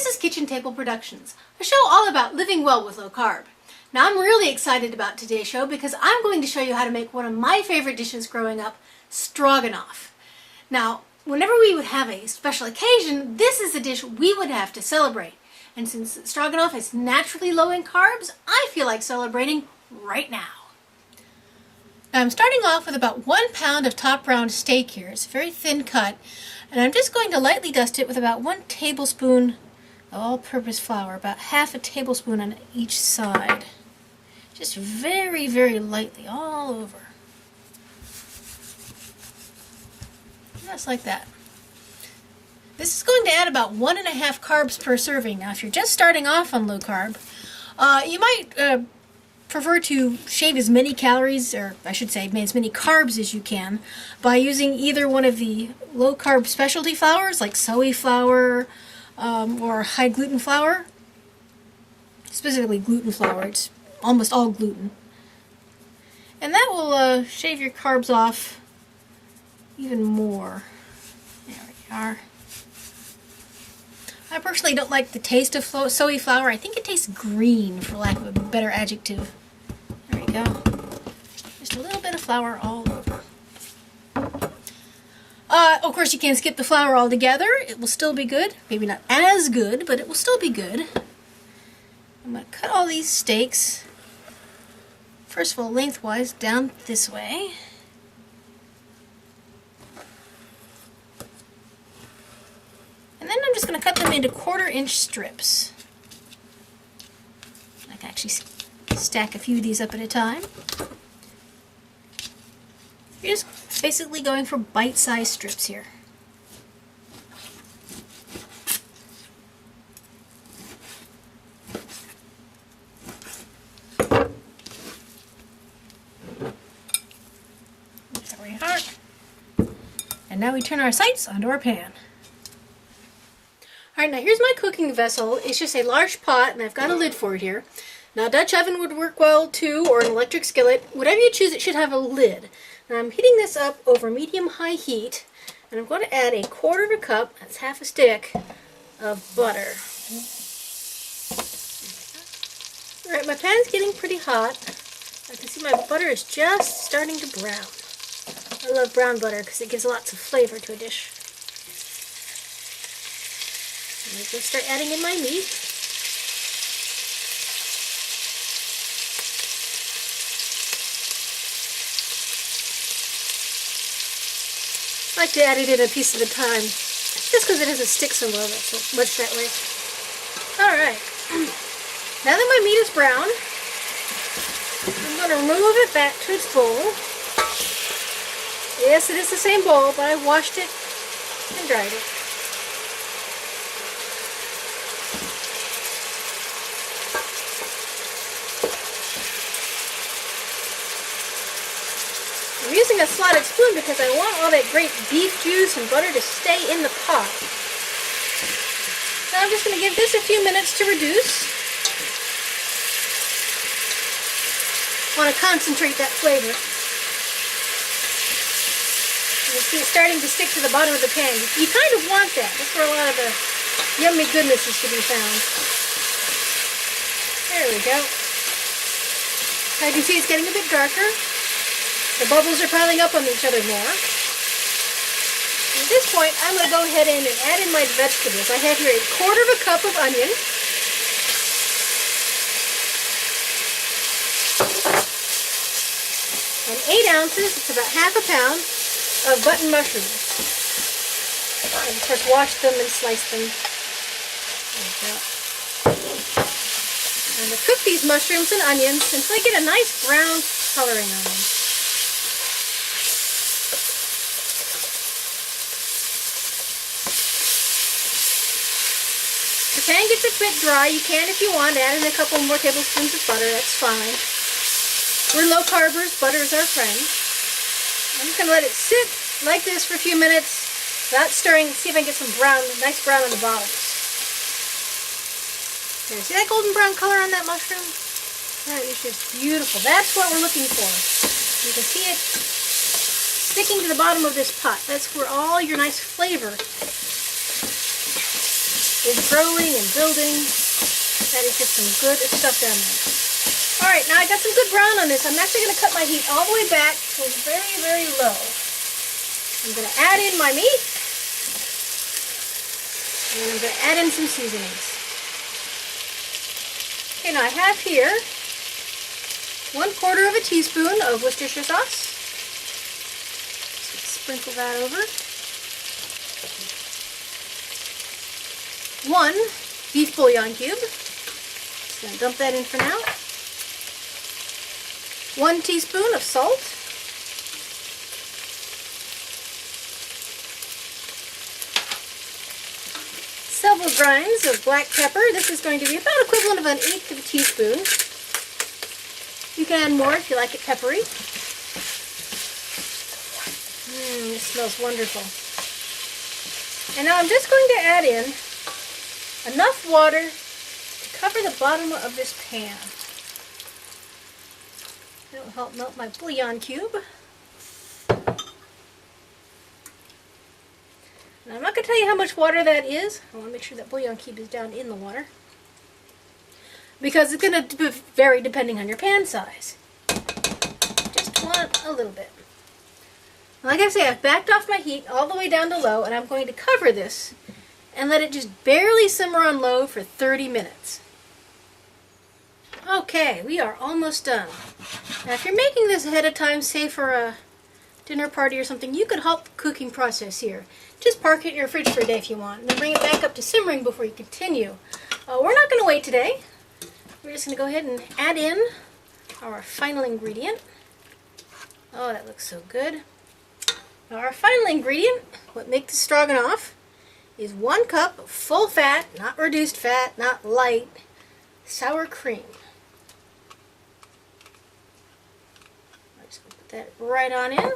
This is Kitchen Table Productions, a show all about living well with low carb. Now I'm really excited about today's show because I'm going to show you how to make one of my favorite dishes growing up, stroganoff. Now, whenever we would have a special occasion, this is the dish we would have to celebrate. And since stroganoff is naturally low in carbs, I feel like celebrating right now. Now I'm starting off with about 1 pound of top round steak here. It's a very thin cut. And I'm just going to lightly dust it with about 1 tablespoon of all-purpose flour, about half a tablespoon on each side. Just very, very lightly all over. Just like that. This is going to add about 1.5 carbs per serving. Now, if you're just starting off on low carb, you might prefer to shave as many calories, or I should say as many carbs as you can, by using either one of the low carb specialty flours like soy flour or high gluten flour. Specifically gluten flour, it's almost all gluten. And that will shave your carbs off even more. There we are. I personally don't like the taste of soy flour. I think it tastes green, for lack of a better adjective. There we go. Just a little bit of flour all over. Of course, you can't skip the flour altogether. It will still be good. Maybe not as good, but it will still be good. I'm going to cut all these steaks, first of all, lengthwise, down this way. And then I'm just going to cut them into 1/4-inch strips. I can actually stack a few of these up at a time. You're just basically going for bite-sized strips here. There we are. And now we turn our sights onto our pan. Alright, now here's my cooking vessel. It's just a large pot, and I've got a lid for it here. Now, a Dutch oven would work well too, or an electric skillet. Whatever you choose, it should have a lid. Now, I'm heating this up over medium-high heat, and I'm going to add 1/4 cup, that's half a stick, of butter. Alright, my pan's getting pretty hot. I can see my butter is just starting to brown. I love brown butter because it gives lots of flavor to a dish. I'm going to start adding in my meat. I like to add it in a piece at a time, just because it doesn't stick so well much that way. Alright, now that my meat is brown, I'm going to remove it back to its bowl. Yes, it is the same bowl, but I washed it and dried it. I'm using a slotted spoon because I want all that great beef juice and butter to stay in the pot. Now I'm just going to give this a few minutes to reduce. I want to concentrate that flavor. You see it's starting to stick to the bottom of the pan. You kind of want that. That's where a lot of the yummy goodness is to be found. There we go. Now you can see it's getting a bit darker. The bubbles are piling up on each other more. At this point, I'm going to go ahead and add in my vegetables. I have here 1/4 cup of onion. And 8 ounces, it's about half a pound, of button mushrooms. And of course, wash them and slice them. There we go. I'm going to cook these mushrooms and onions until I get a nice brown coloring on them. If the pan gets a bit dry, you can, if you want, add in a couple more tablespoons of butter. That's fine. We're low carbers. Butter is our friend. I'm just going to let it sit like this for a few minutes without stirring. See if I can get some brown, nice brown on the bottoms. There, see that golden brown color on that mushroom? That is just beautiful. That's what we're looking for. You can see it sticking to the bottom of this pot. That's where all your nice flavor is growing and building. That is just some good stuff down there. Alright, now I got some good brown on this. I'm actually going to cut my heat all the way back to very, very low. I'm going to add in my meat. And I'm going to add in some seasonings. Okay, now I have here 1/4 teaspoon of Worcestershire sauce. Just sprinkle that over. 1 beef bouillon cube. Just going to dump that in for now. 1 teaspoon of salt. Several grinds of black pepper. This is going to be about equivalent of 1/8 of a teaspoon. You can add more if you like it peppery. This smells wonderful. And now I'm just going to add in enough water to cover the bottom of this pan. It'll help melt my bouillon cube. Now I'm not going to tell you how much water that is. I want to make sure that bouillon cube is down in the water, because it's going to vary depending on your pan size. Just want a little bit. Like I say, I've backed off my heat all the way down to low, and I'm going to cover this and let it just barely simmer on low for 30 minutes. Okay, we are almost done. Now if you're making this ahead of time, say for a dinner party or something, you could halt the cooking process here. Just park it in your fridge for a day if you want, and then bring it back up to simmering before you continue. We're not going to wait today. We're just going to go ahead and add in our final ingredient. Oh, that looks so good. Now our final ingredient, what makes the stroganoff, is 1 cup of full fat, not reduced fat, not light, sour cream. I'm just going to put that right on in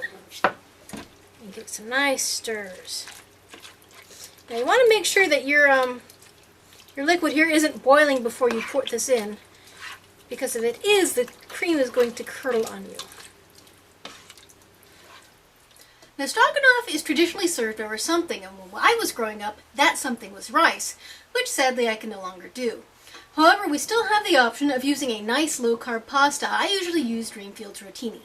and get some nice stirs. Now you want to make sure that your liquid here isn't boiling before you pour this in, because if it is, the cream is going to curdle on you. Now, stroganoff is traditionally served over something, and when I was growing up, that something was rice, which sadly I can no longer do. However, we still have the option of using a nice low-carb pasta. I usually use Dreamfield's rotini.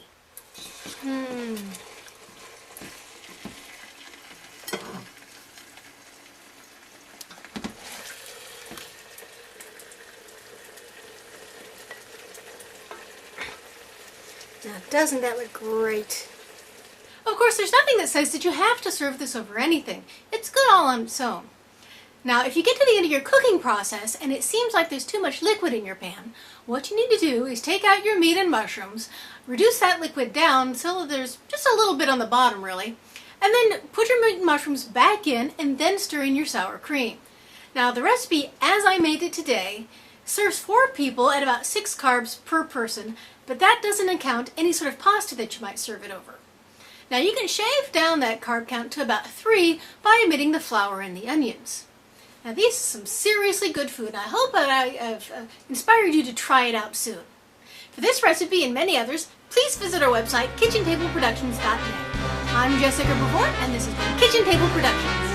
Now, doesn't that look great? Of course, there's nothing that says that you have to serve this over anything. It's good all on its own. Now, if you get to the end of your cooking process and it seems like there's too much liquid in your pan, what you need to do is take out your meat and mushrooms, reduce that liquid down so there's just a little bit on the bottom really, and then put your meat and mushrooms back in and then stir in your sour cream. Now, the recipe, as I made it today, serves 4 people at about 6 carbs per person, but that doesn't account any sort of pasta that you might serve it over. Now you can shave down that carb count to about 3 by omitting the flour and the onions. Now these are some seriously good food, and I hope that I have inspired you to try it out soon. For this recipe and many others, please visit our website, kitchentableproductions.net. I'm Jessica Brevort, and this has been Kitchen Table Productions.